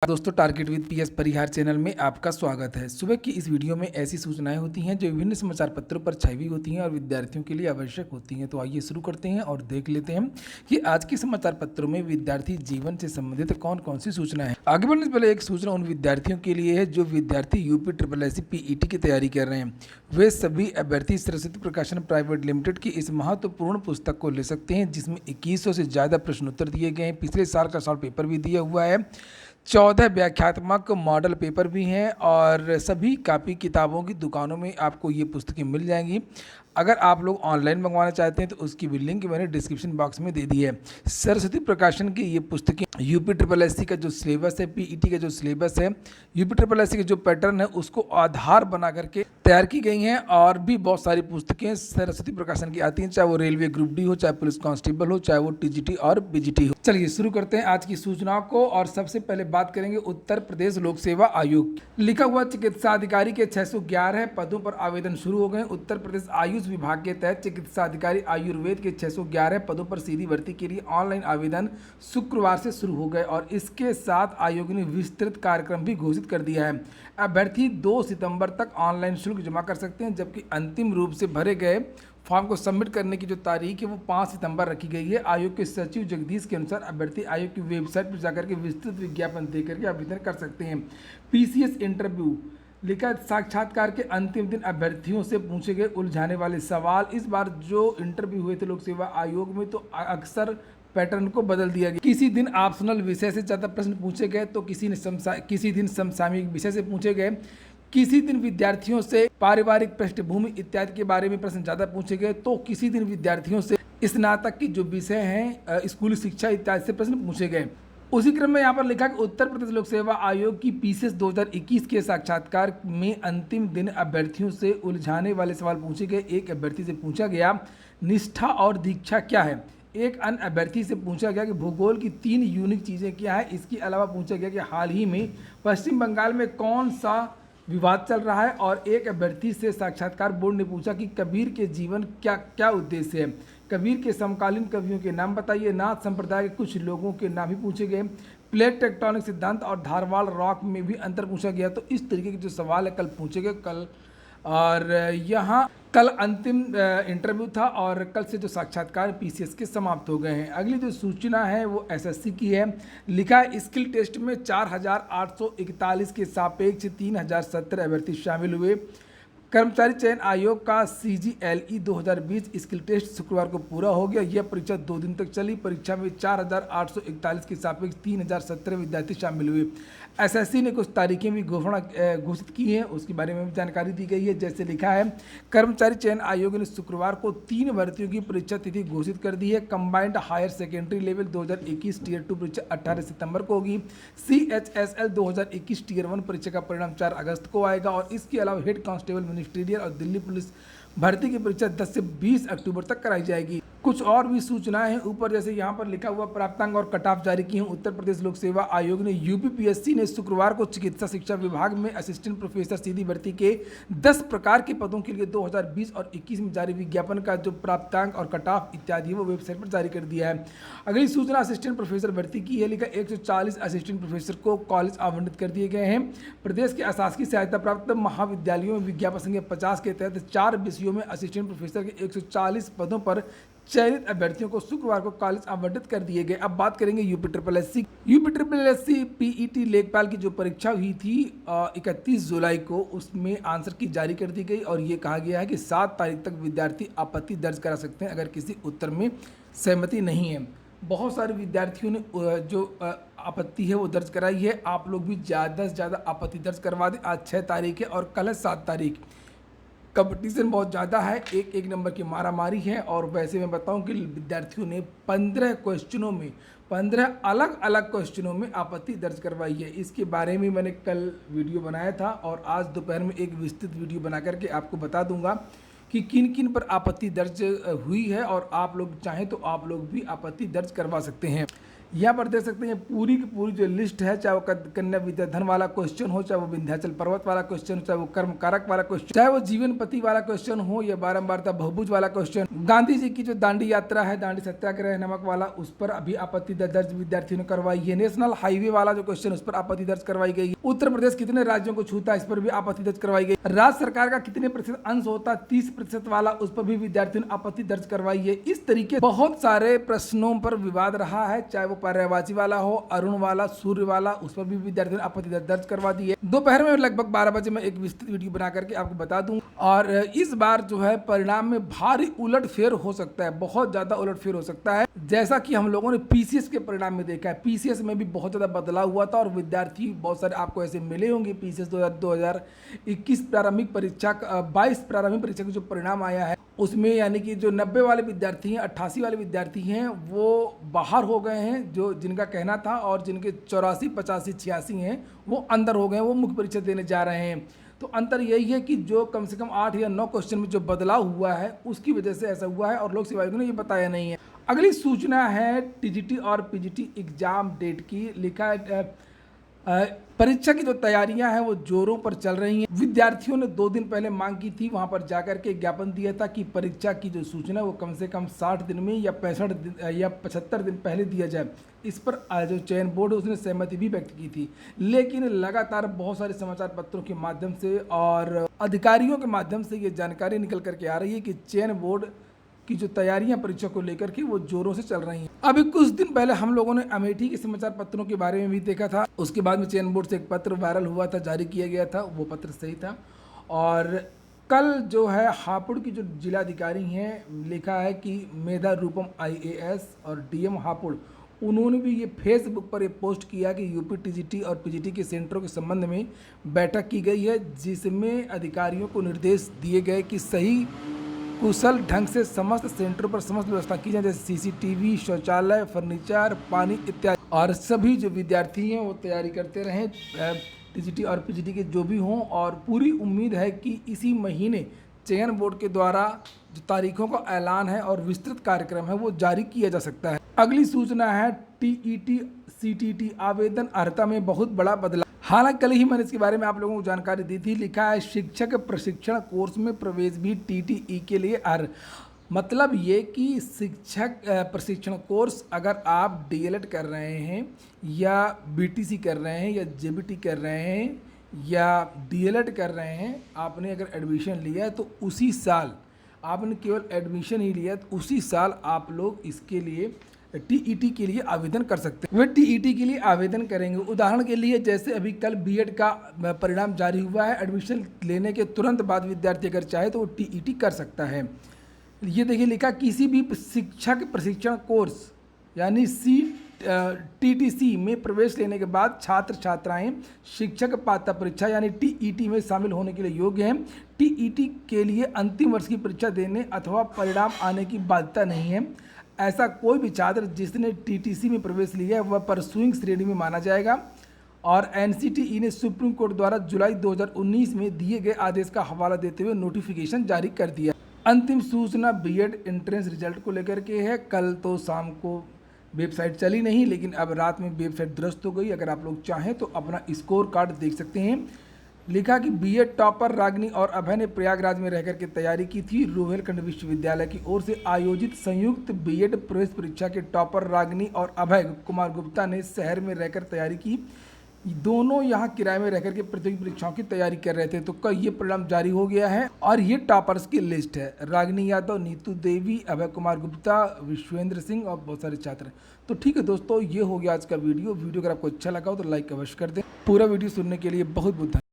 दोस्तों, target with PS Parihar channel में आपका स्वागत है। सुबह की इस वीडियो में ऐसी सूचनाएं होती हैं जो विभिन्न समाचार पत्रों पर छाई हुई होती हैं और विद्यार्थियों के लिए आवश्यक होती हैं। तो आइए शुरू करते हैं और देख लेते हैं कि आज के समाचार पत्रों में विद्यार्थी जीवन से संबंधित कौन कौन सी सूचना है। आगे बढ़ने से पहले एक सूचना उन विद्यार्थियों के लिए है जो विद्यार्थी यूपी SSSC PET की तैयारी कर रहे हैं। वे सभी अभ्यर्थी सरस्वती प्रकाशन प्राइवेट लिमिटेड की इस महत्वपूर्ण पुस्तक को ले सकते हैं, जिसमें 2100 से ज़्यादा प्रश्नोत्तर दिए गए हैं। पिछले साल का सॉल्व पेपर भी दिया हुआ है, 14 व्याख्यात्मक मॉडल पेपर भी हैं और सभी कापी किताबों की दुकानों में आपको ये पुस्तकें मिल जाएंगी। अगर आप लोग ऑनलाइन मंगवाना चाहते हैं तो उसकी भी लिंक मैंने डिस्क्रिप्शन बॉक्स में दे दी है। सरस्वती प्रकाशन की ये पुस्तकें यूपी SSSC का जो सिलेबस है, PET का जो सिलेबस है, यूपी SSSC के जो पैटर्न है उसको आधार बना करके तैयार की गई हैं। और भी बहुत सारी पुस्तकें सरस्वती प्रकाशन की आती हैं, चाहे वो रेलवे ग्रुप डी हो, चाहे पुलिस कांस्टेबल हो, चाहे वो TGT और BGT हो। चलिए शुरू करते हैं आज की सूचनाओं को। और सबसे पहले बात करेंगे उत्तर प्रदेश लोक सेवा आयोग। लिखा हुआ चिकित्सा अधिकारी के 611 पदों पर आवेदन शुरू हो गए। उत्तर प्रदेश आयुष विभाग के तहत चिकित्सा अधिकारी आयुर्वेद के 611 पदों पर सीधी भर्ती के लिए ऑनलाइन आवेदन शुक्रवार से शुरू हो गए और इसके साथ आयोग ने विस्तृत कार्यक्रम भी घोषित कर दिया है। अभ्यर्थी 2 सितंबर तक ऑनलाइन शुल्क जमा कर सकते हैं, जबकि अंतिम रूप से भरे गए फॉर्म को सबमिट करने की जो तारीख है वो 5 सितंबर रखी गई है। आयोग के सचिव जगदीश के अनुसार अभ्यर्थी आयोग की वेबसाइट पर जाकर के विस्तृत विज्ञापन देकर के आवेदन कर सकते हैं। PCS इंटरव्यू लिखा साक्षात्कार के अंतिम दिन अभ्यर्थियों से पूछे गए उलझाने वाले सवाल। इस बार जो इंटरव्यू हुए थे लोक सेवा आयोग में तो अक्सर पैटर्न को बदल दिया गया। किसी दिन ऑप्शनल विषय से ज़्यादा प्रश्न पूछे गए तो किसी दिन समसामयिक विषय से पूछे गए, किसी दिन विद्यार्थियों से पारिवारिक पृष्ठभूमि इत्यादि के बारे में प्रश्न ज़्यादा पूछे गए, तो किसी दिन विद्यार्थियों से स्नातक की जो विषय हैं स्कूली शिक्षा इत्यादि से प्रश्न पूछे गए। उसी क्रम में यहाँ पर लिखा कि उत्तर प्रदेश लोक सेवा आयोग की PCS 2021 के साक्षात्कार में अंतिम दिन अभ्यर्थियों से उलझाने वाले सवाल पूछे गए। एक अभ्यर्थी से पूछा गया निष्ठा और दीक्षा क्या है। एक अन्य अभ्यर्थी से पूछा गया कि भूगोल की 3 यूनिक चीज़ें क्या है। इसके अलावा पूछा गया कि हाल ही में पश्चिम बंगाल में कौन सा विवाद चल रहा है। और एक अभ्यर्थी से साक्षात्कार बोर्ड ने पूछा कि कबीर के जीवन क्या क्या उद्देश्य है। कबीर के समकालीन कवियों के नाम बताइए। नाथ संप्रदाय के कुछ लोगों के नाम भी पूछे गए। प्लेट टेक्टोनिक सिद्धांत और धारवाड़ रॉक में भी अंतर पूछा गया। तो इस तरीके के जो सवाल है कल पूछे गए कल, और यहाँ कल अंतिम इंटरव्यू था और कल से जो साक्षात्कार PCS के समाप्त हो गए हैं। अगली जो सूचना है वो SSC की है। लिखा है स्किल टेस्ट में 4841 के सापेक्ष 3017 अभ्यर्थी शामिल हुए। कर्मचारी चयन आयोग का CGLE 2020 स्किल टेस्ट शुक्रवार को पूरा हो गया। यह परीक्षा 2 दिन तक चली। परीक्षा में 4841 के सापेक्ष 3017 विद्यार्थी शामिल हुए। SSC ने कुछ तारीखें भी घोषित की हैं, उसके बारे में भी जानकारी दी गई है। जैसे लिखा है कर्मचारी चयन आयोग ने शुक्रवार को 3 भर्तियों की परीक्षा तिथि घोषित कर दी है। Combined higher secondary level 2021 tier 2 परीक्षा 18 सितंबर को होगी। CHSL 2021 टियर 1 परीक्षा का परिणाम 4 अगस्त को आएगा। और इसके अलावा हेड कांस्टेबल मिनिस्ट्रियल और दिल्ली पुलिस भर्ती की परीक्षा 10 से 20 अक्टूबर तक कराई जाएगी। कुछ और भी सूचनाएं हैं ऊपर, जैसे यहाँ पर लिखा हुआ प्राप्तांक और कट ऑफ जारी किए हैं उत्तर प्रदेश लोक सेवा आयोग ने। UPPSC ने शुक्रवार को चिकित्सा शिक्षा विभाग में असिस्टेंट प्रोफेसर सीधी भर्ती के 10 प्रकार के पदों के लिए 2020 और 21 में जारी विज्ञापन का जो प्राप्तांक और कट ऑफ इत्यादि वो वेबसाइट पर जारी कर दिया है। अगली सूचना असिस्टेंट प्रोफेसर भर्ती की है। लिखा 140 असिस्टेंट प्रोफेसर को कॉलेज आवंटित कर दिए गए हैं। प्रदेश के अशासकीय सहायता प्राप्त महाविद्यालयों में विज्ञापन संख्या 50 के तहत 4 विषयों में असिस्टेंट प्रोफेसर के 140 पदों पर चयनित अभ्यर्थियों को शुक्रवार को कॉलेज आवंटित कर दिए गए। अब बात करेंगे यूपी SSSC PET लेखपाल की जो परीक्षा हुई थी 31 जुलाई को, उसमें आंसर की जारी कर दी गई और ये कहा गया है कि 7 तारीख तक विद्यार्थी आपत्ति दर्ज करा सकते हैं अगर किसी उत्तर में सहमति नहीं है। बहुत सारे विद्यार्थियों ने जो आपत्ति है वो दर्ज कराई है। आप लोग भी ज़्यादा से ज़्यादा आपत्ति दर्ज करवा दें। आज 6 तारीख है और कल है 7 तारीख। कंपटीशन बहुत ज़्यादा है, एक नंबर की मारामारी है। और वैसे मैं बताऊं कि विद्यार्थियों ने 15 क्वेश्चनों में 15 अलग अलग क्वेश्चनों में आपत्ति दर्ज करवाई है। इसके बारे में मैंने कल वीडियो बनाया था और आज दोपहर में एक विस्तृत वीडियो बना करके आपको बता दूंगा कि किन किन पर आपत्ति दर्ज हुई है। और आप लोग चाहें तो आप लोग भी आपत्ति दर्ज करवा सकते हैं। यहाँ पर देख सकते हैं पूरी की पूरी जो लिस्ट है, चाहे वो कन्या विद्याधन वाला क्वेश्चन हो, चाहे वो विंध्याचल पर्वत वाला क्वेश्चन हो, चाहे वो कर्म कारक वाला क्वेश्चन, चाहे वो जीवन पति वाला क्वेश्चन हो, या बारंबारता बहुभुज वाला क्वेश्चन, गांधी जी की जो दांडी यात्रा है, दांडी सत्याग्रह नमक वाला, उस पर अभी आपत्ति दर्ज विद्यार्थियों ने करवाई है। नेशनल हाईवे वाला जो क्वेश्चन, उस पर आपत्ति दर्ज करवाई गई है। उत्तर प्रदेश कितने राज्यों को छूता है, इस पर भी आपत्ति दर्ज करवाई गई। राज्य सरकार का कितने प्रतिशत अंश होता है, 30% वाला, उस पर भी विद्यार्थियों ने आपत्ति दर्ज करवाई है। इस तरीके बहुत सारे प्रश्नों पर विवाद रहा है, चाहे वो पर्यायवाची वाला हो, अरुण वाला, सूर्य वाला, उस पर भी विद्यार्थियों ने आपत्ति दर्ज करवा दी है। दोपहर में लगभग 12 बजे मैं एक विस्तृत वीडियो बना करके आपको बता दूं। और इस बार जो है परिणाम में भारी उलटफेर हो सकता है, बहुत ज्यादा उलटफेर हो सकता है, जैसा कि हम लोगों ने पीसीएस के परिणाम में देखा है। पीसीएस में भी बहुत ज्यादा बदलाव हुआ था और विद्यार्थी बहुत सारे आपको ऐसे मिले होंगे। पीसीएस 2021 प्रारंभिक परीक्षा 22 प्रारंभिक परीक्षा का जो परिणाम आया है, उसमें यानी कि जो 90 वाले विद्यार्थी हैं, 88 वाले विद्यार्थी हैं, वो बाहर हो गए हैं, जो जिनका कहना था, और जिनके 84, 85, 86 हैं वो अंदर हो गए, वो मुख्य परीक्षा देने जा रहे हैं। तो अंतर यही है कि जो कम से कम 8 या 9 क्वेश्चन में जो बदलाव हुआ है उसकी वजह से ऐसा हुआ है, और लोक सेवा आयोग ने ये बताया नहीं है। अगली सूचना है टीजीटी और पीजीटी एग्जाम डेट की। लिखा है परीक्षा की जो तैयारियां हैं वो जोरों पर चल रही हैं। विद्यार्थियों ने 2 दिन पहले मांग की थी, वहां पर जाकर के ज्ञापन दिया था कि परीक्षा की जो सूचना वो कम से कम 60 दिन में या 65 दिन या 75 दिन पहले दिया जाए। इस पर जो चयन बोर्ड है उसने सहमति भी व्यक्त की थी, लेकिन लगातार बहुत सारे समाचार पत्रों के माध्यम से और अधिकारियों के माध्यम से ये जानकारी निकल करके आ रही है कि चयन बोर्ड की जो तैयारियां परीक्षा को लेकर के वो जोरों से चल रही हैं। अभी कुछ दिन पहले हम लोगों ने अमेठी के समाचार पत्रों के बारे में भी देखा था, उसके बाद में चयन बोर्ड से एक पत्र वायरल हुआ था, जारी किया गया था, वो पत्र सही था। और कल जो है हापुड़ की जो जिलाधिकारी हैं, लिखा है कि मेधा रूपम IAS और DM हापुड़, उन्होंने भी ये फेसबुक पर ये पोस्ट किया कि यूपी टीजीटी और पीजीटी के सेंटरों के संबंध में बैठक की गई है, जिसमें अधिकारियों को निर्देश दिए गए कि सही कुशल ढंग से समस्त सेंटरों पर समस्त व्यवस्था की जाए, जैसे CCTV, शौचालय, फर्नीचर, पानी इत्यादि। और सभी जो विद्यार्थी हैं वो तैयारी करते रहें, टीजीटी और पीजीटी के जो भी हों। और पूरी उम्मीद है कि इसी महीने चयन बोर्ड के द्वारा जो तारीखों का ऐलान है और विस्तृत कार्यक्रम है वो जारी किया जा सकता है। अगली सूचना है TET CTT आवेदन अर्हता में बहुत बड़ा बदलाव। हालांकि कल ही मैंने इसके बारे में आप लोगों को जानकारी दी थी। लिखा है शिक्षक प्रशिक्षण कोर्स में प्रवेश भी TTE के लिए अर्ह। मतलब ये कि शिक्षक प्रशिक्षण कोर्स अगर आप DLED कर रहे हैं या BTC कर रहे हैं या JBT कर रहे हैं या DLED कर रहे हैं, आपने अगर एडमिशन लिया है तो उसी साल, आपने केवल एडमिशन ही लिया तो उसी साल आप लोग इसके लिए TET के लिए आवेदन कर सकते हैं। वे TET के लिए आवेदन करेंगे। उदाहरण के लिए जैसे अभी कल BEd का परिणाम जारी हुआ है, एडमिशन लेने के तुरंत बाद विद्यार्थी अगर चाहे तो वो TET कर सकता है। ये देखिए लिखा, किसी भी शिक्षक प्रशिक्षण कोर्स यानी TTC में प्रवेश लेने के बाद छात्र छात्राएं शिक्षक पात्रता परीक्षा यानी TET में शामिल होने के लिए योग्य हैं। TET के लिए अंतिम वर्ष की परीक्षा देने अथवा परिणाम आने की बाध्यता नहीं है। ऐसा कोई भी छात्र जिसने TTC में प्रवेश लिया है वह परसुइंग श्रेणी में माना जाएगा। और NCTE ने सुप्रीम कोर्ट द्वारा जुलाई 2019 में दिए गए आदेश का हवाला देते हुए नोटिफिकेशन जारी कर दिया। अंतिम सूचना BEd एंट्रेंस रिजल्ट को लेकर के है। कल तो शाम को वेबसाइट चली नहीं, लेकिन अब रात में वेबसाइट दुरुस्त हो गई। अगर आप लोग चाहें तो अपना स्कोर कार्ड देख सकते हैं। लिखा कि BEd टॉपर रागिनी और अभय ने प्रयागराज में रहकर के तैयारी की थी। रोहिलखंड विश्वविद्यालय की ओर से आयोजित संयुक्त BEd प्रवेश परीक्षा के टॉपर रागिनी और अभय कुमार गुप्ता ने शहर में रहकर तैयारी की। दोनों यहां किराए में रहकर के प्रतियोगी परीक्षाओं की तैयारी कर रहे थे। तो कल ये परिणाम जारी हो गया है और ये टॉपर्स की लिस्ट है। रागिनी यादव, नीतू देवी, अभय कुमार गुप्ता, विश्वेंद्र सिंह और बहुत सारे छात्र। तो ठीक है दोस्तों, ये हो गया आज का वीडियो। अगर आपको अच्छा लगा हो तो लाइक अवश्य कर दें। पूरा वीडियो सुनने के लिए बहुत बहुत धन्यवाद।